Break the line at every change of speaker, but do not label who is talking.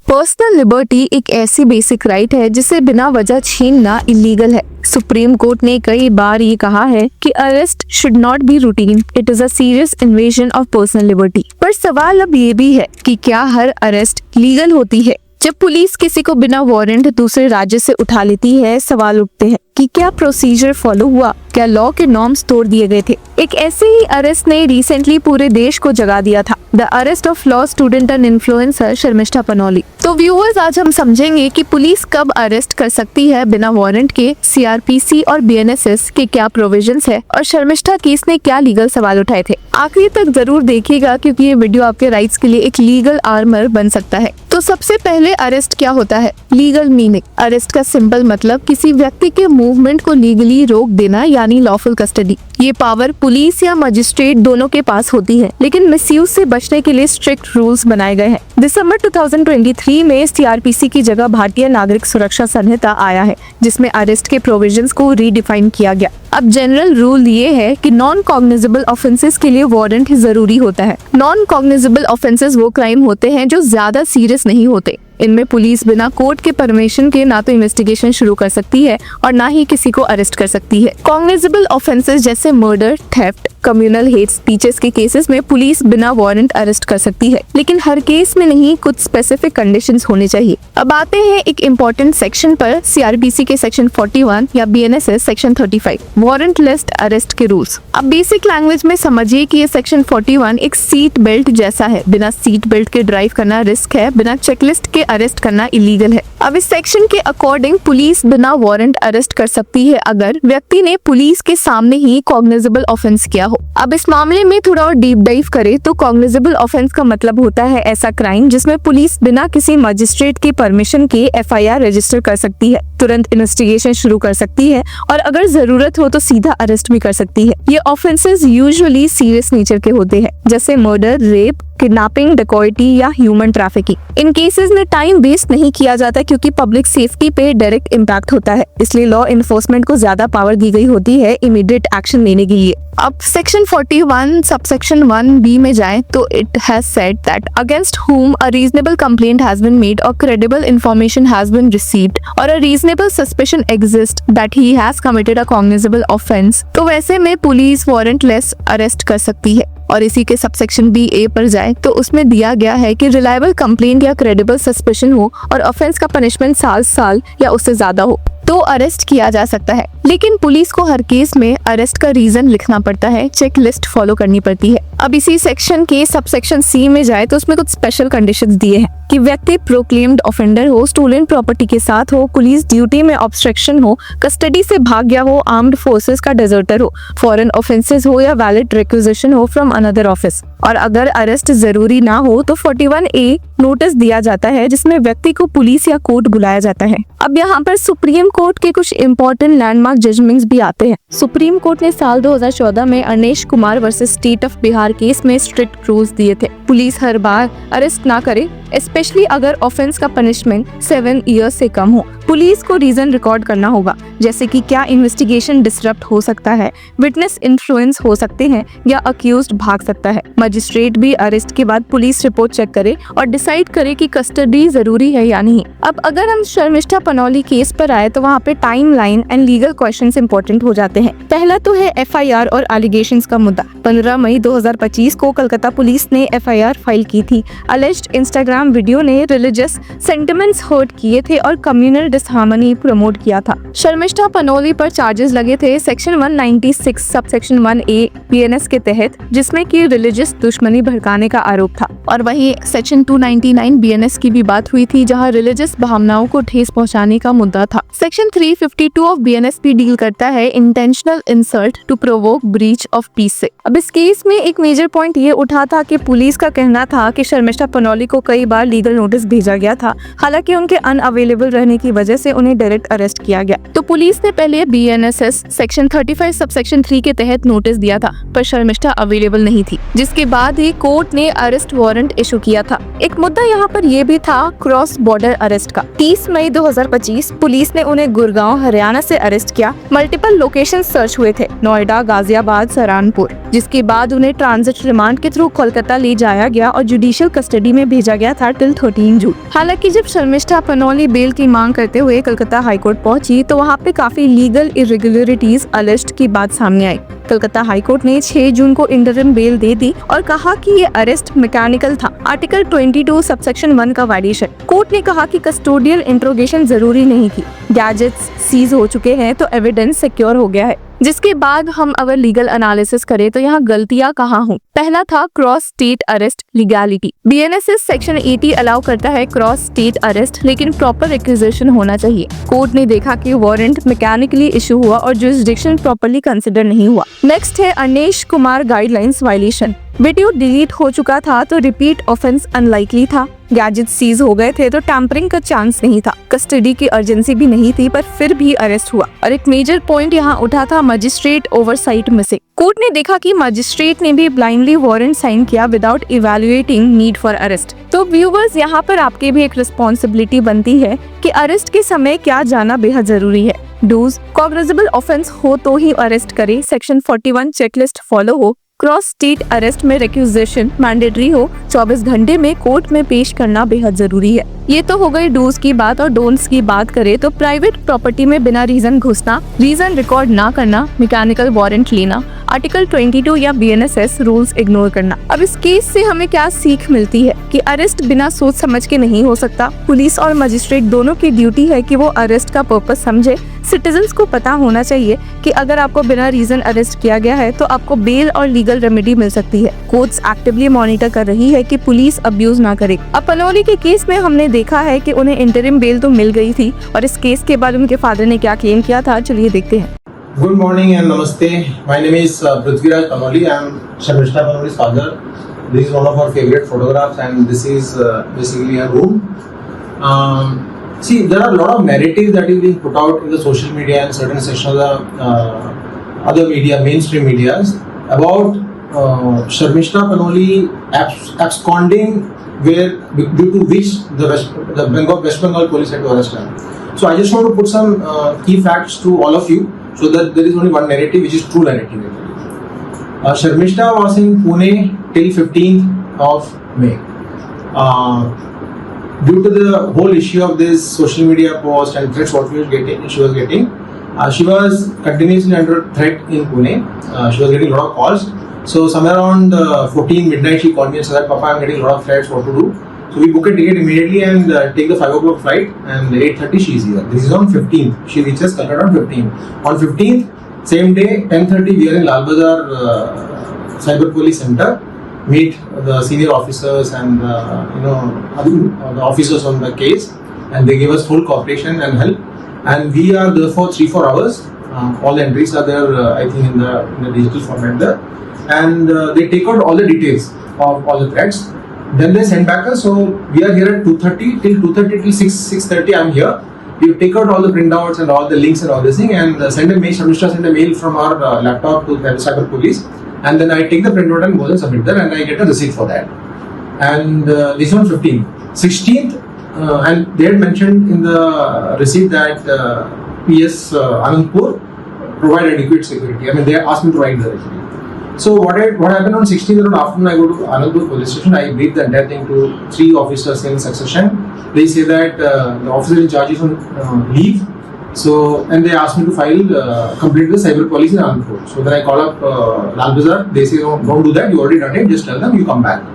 Personal liberty एक ऐसी basic right है जिसे बिना वजह छीनना इलीगल है। सुप्रीम कोर्ट ने कई बार ये कहा है कि arrest should not be routine, it is a serious invasion of personal liberty. पर सवाल अब ये भी है कि क्या हर अरेस्ट लीगल होती है? जब पुलिस किसी को बिना वारंट दूसरे राज्य से उठा लेती है, सवाल उठते हैं कि क्या प्रोसीजर फॉलो हुआ, क्या लॉ के नॉर्म्स तोड़ दिए गए थे। एक ऐसे ही अरेस्ट ने रिसेंटली पूरे देश को जगा दिया था, the arrest of law student and influencer Sharmishtha Panoli. तो व्यूअर्स, आज हम समझेंगे कि पुलिस कब अरेस्ट कर सकती है बिना वारंट के, सीआरपीसी और बीएनएसएस के क्या प्रोविजंस है और शर्मिष्ठा केस ने क्या लीगल सवाल उठाए थे। आखिर तक जरूर देखिएगा क्योंकि ये वीडियो आपके राइट्स के लिए एक लीगल आर्मर बन सकता है। तो सबसे पहले अरेस्ट क्या होता है? Legal meaning. अरेस्ट का सिंपल मतलब किसी व्यक्ति के मूवमेंट को लीगली रोक देना, यानी लॉफुल कस्टडी। ये पावर पुलिस या मजिस्ट्रेट दोनों के पास होती है, लेकिन मिसयूज से बचने के लिए स्ट्रिक्ट रूल्स बनाए गए हैं। दिसंबर 2023 में सीआरपीसी की जगह भारतीय नागरिक सुरक्षा संहिता आया है, जिसमें अरेस्ट के प्रोविजंस को रीडिफाइन किया गया। अब जनरल रूल ये है कि नॉन कॉग्निजेबल ऑफेंसेस के लिए वारंट जरूरी होता है। नॉन कॉग्निजेबल ऑफेंसेस वो क्राइम होते हैं जो ज्यादा सीरियस नहीं होते। इनमें पुलिस बिना कोर्ट के परमिशन के ना तो इन्वेस्टिगेशन शुरू कर सकती है और ना ही किसी को अरेस्ट कर सकती है। कॉग्निजेबल ऑफेंसेस जैसे murder, theft, communal hate speeches के केसेस में पुलिस बिना वारंट अरेस्ट कर सकती है, लेकिन हर केस में नहीं, कुछ स्पेसिफिक कंडीशंस होने चाहिए। अब आते हैं एक इम्पोर्टेंट सेक्शन पर, सीआरपीसी के सेक्शन 41 या बीएनएसएस सेक्शन 35, वारंटलेस अरेस्ट के रूल्स। अब बेसिक लैंग्वेज में समझिए कि ये सेक्शन 41 एक सीट बेल्ट जैसा है। बिना सीट बेल्ट के ड्राइव करना रिस्क है, बिना चेकलिस्ट के अरेस्ट करना इलीगल है। अब इस सेक्शन के अकॉर्डिंग पुलिस बिना वारंट अरेस्ट कर सकती है अगर व्यक्ति ने पुलिस के सामने ही कॉग्निजेबल ऑफेंस किया हो। अब इस मामले में थोड़ा और डीप डाइव करें तो कॉग्निजेबल ऑफेंस का मतलब होता है ऐसा क्राइम जिसमें पुलिस बिना किसी मजिस्ट्रेट की परमिशन के एफआईआर रजिस्टर कर सकती है, तुरंत इन्वेस्टिगेशन शुरू कर सकती है और अगर जरूरत हो तो सीधा अरेस्ट भी कर सकती है। ये ऑफेंसेस यूजुअली सीरियस नेचर के होते हैं, जैसे मर्डर, रेप, किडनैपिंग, डकैती या ह्यूमन ट्रैफिकिंग। इन केसेस में टाइम वेस्ट नहीं किया जाता क्योंकि पब्लिक सेफ्टी पे डायरेक्ट इम्पैक्ट होता है, इसलिए लॉ इन्फोर्समेंट को ज्यादा पावर दी गई होती है इमीडिएट एक्शन लेने के लिए। अब सेक्शन 41 सबसेक्शन 1B में जाएं तो it has said that against whom a reasonable complaint has been made or credible information has been received or a reasonable suspicion exists that he has committed a cognizable offense। तो वैसे में police वारंटलेस arrest कर सकती है। और इसी के subsection BA पर जाए तो उसमें दिया गया है कि रिलायबल कंप्लेंट या क्रेडिबल सस्पेशन हो और ऑफेंस का पनिशमेंट 7 साल या उससे ज्यादा हो तो अरेस्ट किया जा सकता है। लेकिन पुलिस को हर केस में अरेस्ट का रीजन लिखना पड़ता है, चेक लिस्ट फॉलो करनी पड़ती है। अब इसी सेक्शन के सबसेक्शन C में जाए तो उसमें कुछ स्पेशल कंडीशंस दिए हैं कि व्यक्ति प्रोक्लेम्ड ऑफेंडर हो, स्टोलन प्रॉपर्टी के साथ हो, पुलिस ड्यूटी में ऑब्स्ट्रक्शन हो, कस्टडी से भाग गया हो, आर्म्ड फोर्सेस का डेजर्टर हो, फॉरेन ऑफेंसेस हो या वैलिड रिक्विजिशन हो फ्रॉम अनदर ऑफिस। और अगर अरेस्ट जरूरी ना हो तो 41A नोटिस दिया जाता है जिसमें व्यक्ति को पुलिस या कोर्ट बुलाया जाता है। अब यहाँ पर सुप्रीम कोर्ट के कुछ इंपॉर्टेंट लैंडमार्क जजमेंट्स भी आते हैं। सुप्रीम कोर्ट ने साल 2014 में Anesh Kumar versus state of Bihar case में स्ट्रिक्ट रूल्स दिए थे। पुलिस हर बार अरेस्ट ना करे, स्पेशली अगर ऑफेंस का पनिशमेंट 7 ईयर्स से कम हो। पुलिस को रीजन रिकॉर्ड करना होगा, जैसे कि क्या इन्वेस्टिगेशन डिसरप्ट हो सकता है, विटनेस इन्फ्लुएंस हो सकते हैं या अक्यूज्ड भाग सकता है। मजिस्ट्रेट भी अरेस्ट के बाद पुलिस रिपोर्ट चेक करे और डिसाइड करे कि कस्टडी जरूरी है या नहीं। अब अगर हम शर्मिष्ठा पनोली केस पर आए तो वहाँ पे time line and legal questions important हो जाते हैं। पहला तो है एफआईआर और एलिगेशंस का मुद्दा। 15 मई 2025 को कोलकाता पुलिस ने एफआईआर फाइल की थी। अलेज्ड इंस्टाग्राम वीडियो ने रिलीजियस सेंटिमेंट्स हर्ट किए थे और कम्युनल डिसहार्मनी प्रमोट किया था। शर्मिष्ठा पनोली पर चार्जेस लगे थे सेक्शन 196 सबसेक्शन 1A बीएनएस के तहत, जिसमें कि रिलीजियस दुश्मनी भड़काने का आरोप था। और वहीं सेक्शन 299 बीएनएस की भी बात हुई थी जहां रिलीजियस भावनाओं को ठेस पहुंचाने का मुद्दा था। सेक्शन 352 ऑफ बीएनएस भी डील करता है intentional insult to provoke breach of peace से। अब इस केस में एक मेजर पॉइंट ये उठा था कि पुलिस का कहना था कि शर्मिष्ठा पनोली को कई बार लीगल नोटिस भेजा गया था, हालांकि उनके अनअवेलेबल रहने की वजह वजह से उन्हें डायरेक्ट अरेस्ट किया गया। तो पुलिस ने पहले BNSS सेक्शन 35 सबसेक्शन 3 के तहत नोटिस दिया था, पर शर्मिष्ठा अवेलेबल नहीं थी, जिसके बाद ही कोर्ट ने अरेस्ट वारंट इशू किया था। एक मुद्दा यहाँ पर यह भी था क्रॉस बॉर्डर अरेस्ट का। 30 मई 2025 पुलिस ने उन्हें गुड़गांव हरियाणा से अरेस्ट किया। मल्टीपल लोकेशन सर्च हुए थे, नोएडा, गाजियाबाद, सहारनपुर, जिसके बाद उन्हें ट्रांजिट रिमांड के थ्रू कोलकाता ले जाया गया और जुडिशियल कस्टडी में भेजा गया था टिल 13 जून। हालांकि जब शर्मिष्ठा पनोली बेल की मांग करते हुए कलकत्ता हाईकोर्ट पहुंची तो वहां पे काफी लीगल इरेगुलरिटीज अलिस्ट की बात सामने आई। कलकत्ता हाईकोर्ट ने 6 जून को इंटरिम बेल दे दी और कहा कि ये अरेस्ट मैकेनिकल था, आर्टिकल 22 सबसेक्शन 1 का वायलेशन। कोर्ट ने कहा कि कस्टोडियल इंट्रोगेशन जरूरी नहीं थी, गैजेट्स सीज हो चुके हैं तो एविडेंस सिक्योर हो गया है। जिसके बाद हम अगर लीगल एनालिसिस करें तो यहाँ गलतियां कहाँ हूँ। पहला था cross state arrest legality. BNSS section 80 allow करता है क्रॉस स्टेट अरेस्ट, लेकिन प्रॉपर रिक्विजिशन होना चाहिए। कोर्ट ने देखा कि वारंट मैकेनिकली इशू हुआ और जुरिसडिक्शन प्रॉपर्ली कंसिडर नहीं हुआ। नेक्स्ट है Anish Kumar guidelines violation. Video delete हो चुका था तो रिपीट ऑफेंस अनलाइकली था, गैजेट सीज हो गए थे तो टैंपरिंग का चांस नहीं था, कस्टडी की अर्जेंसी भी नहीं थी, पर फिर भी अरेस्ट हुआ। और एक मेजर पॉइंट यहाँ उठा था मजिस्ट्रेट ओवरसाइट मिसिंग। कोर्ट ने देखा कि मजिस्ट्रेट ने भी ब्लाइंडली वारंट साइन किया without evaluating need for arrest. तो व्यूवर्स, यहाँ पर आपकी भी एक रिस्पॉन्सिबिलिटी बनती है कि अरेस्ट के समय क्या जाना बेहद जरूरी है। डूज, कॉग्निजेबल ऑफेंस हो तो ही अरेस्ट करे, सेक्शन 41 चेकलिस्ट फॉलो हो, क्रॉस स्टेट अरेस्ट में रिक्विजिशन मैंडेटरी हो, 24 घंटे में कोर्ट में पेश करना बेहद जरूरी है। ये तो हो गई डूज की बात। और डोंट्स की बात करें तो प्राइवेट प्रॉपर्टी में बिना रीजन घुसना, रीजन रिकॉर्ड ना करना, मैकेनिकल वारंट लेना, आर्टिकल 22 या BNSS रूल्स इग्नोर करना। अब इस केस से हमें क्या सीख मिलती है कि अरेस्ट बिना सोच समझ के नहीं हो सकता। पुलिस और मजिस्ट्रेट दोनों की ड्यूटी है कि वो अरेस्ट का पर्पस समझे। सिटीजन्स को पता होना चाहिए कि अगर आपको बिना रीजन अरेस्ट किया गया है तो आपको बेल और लीगल रेमेडी मिल सकती है। कोर्ट्स एक्टिवली मॉनिटर कर रही है कि पुलिस अब्यूज ना करे। अब पनोली के केस में हमने देखा है कि उन्हें इंटरिम बेल तो मिल गई थी, और इस केस के बाद उनके फादर ने क्या क्लेम किया था, चलिए देखते हैं।
Good morning and namaste. My name is Prithviraj Panoli. I am Sharmishta Panoli's father. This is one of our favorite photographs, and this is basically her room. See, there are a lot of narratives that is being put out in the social media and certain sections of the other media, mainstream medias, about Sharmishta Panoli absconding, due to which the West Bengal police had to arrest her. So I just want to put some key facts to all of you, so that there is only one narrative, which is true narrative. Sharmishta was in Pune till 15th of May. Due to the whole issue of this social media post and threats what she was getting, she was continuously under threat in Pune. She was getting a lot of calls. So somewhere around 14 midnight, she called me and said that, "Papa, I'm getting a lot of threats. What to do?" So we book a ticket immediately and take the 5 o'clock flight, and 8:30 she is here. This is on 15th. She reaches Calcutta on 15th. On 15th, same day, 10:30, we are in Lal Bazar Cyber Police Center. Meet the senior officers and the officers on the case, and they gave us full cooperation and help. And we are there for 3-4 hours. All the entries are there, I think, in the digital format there. And they take out all the details of all the threats. Then they send back us. So we are here at 2:30 till 6:30. I'm here. We take out all the printouts and all the links and all this thing, and send a mail. Sharmishta send a mail from our laptop to the cyber police, and then I take the printout and go and submit there, and I get a receipt for that. And this is on 15th. 16th, and they had mentioned in the receipt that PS Anandpur provide adequate security. I mean, they asked me to write there actually. So what happened on 16th around afternoon, I go to Anandpur police station. I brief the entire thing to 3 officers in succession. They say that the officer in charge is on leave. So, and they asked me to file complaint with the cyber police in Anandpur. So then I call up Lal Bazar. They say, don't do that. You already done it. Just tell them you come back.